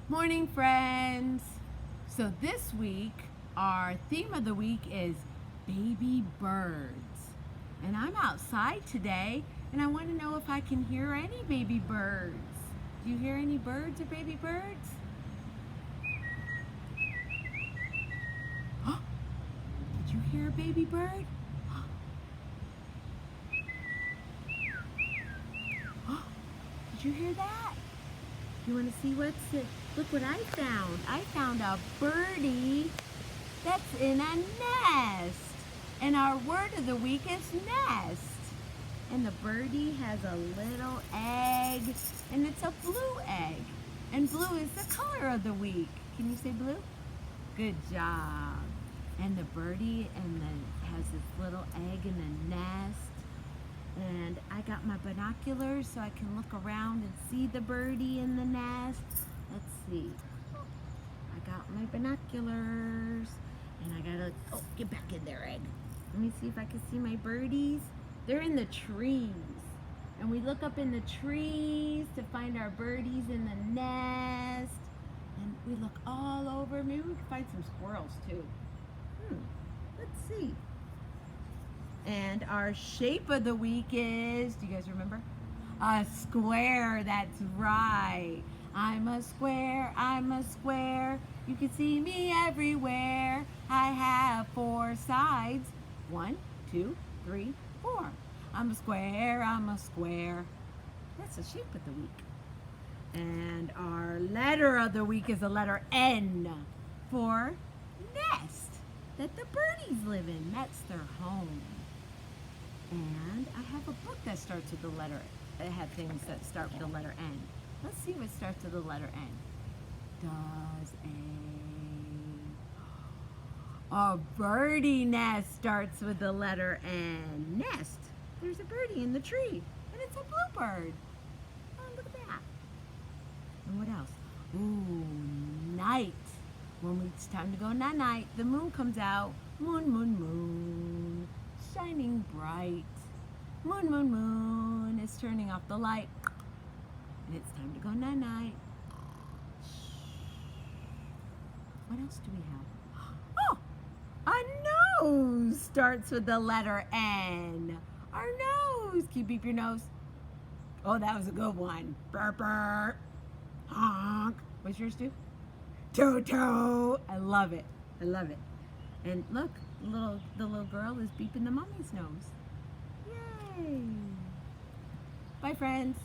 Morning, friends. So this week, our theme of the week is baby birds. And I'm outside today, and I want to know if I can hear any baby birds. Do you hear any birds or baby birds? Did you hear a baby bird? Did you hear that? You want to see what's it? Look what I found. I found a birdie that's in a nest. And our word of the week is nest. And the birdie has a little egg, and it's a blue egg. And blue is the color of the week. Can you say blue? Good job. And the birdie has this little egg in the nest. And I got my binoculars so I can look around and see the birdie in the nest. Let's see. I got my binoculars. And I gotta, get back in there, egg. Let me see if I can see my birdies. They're in the trees. And we look up in the trees to find our birdies in the nest. And we look all over. Maybe we can find some squirrels too. Let's see. And our shape of the week is, do you guys remember? A square, that's right. I'm a square, I'm a square. You can see me everywhere. I have 4 sides. 1, 2, 3, 4. I'm a square, I'm a square. That's the shape of the week. And our letter of the week is the letter N for nest that the birdies live in. That's their home. And I have a book that starts with the letter. It had things that start with the letter N. Let's see what starts with the letter N. Does a birdie nest starts with the letter N? Nest. There's a birdie in the tree, and it's a bluebird. Oh, look at that. And what else? Ooh, night. When it's time to go night-night, the moon comes out. Moon, moon, moon. Shining bright. Moon, moon, moon is turning off the light. And it's time to go night-night. What else do we have? Oh, a nose starts with the letter N. Our nose. Can you beep your nose? Oh, that was a good one. Burp, burp. Honk. What's yours do? Toot, toot. I love it. I love it. And look, the little girl is beeping the mommy's nose. Yay! Bye, friends.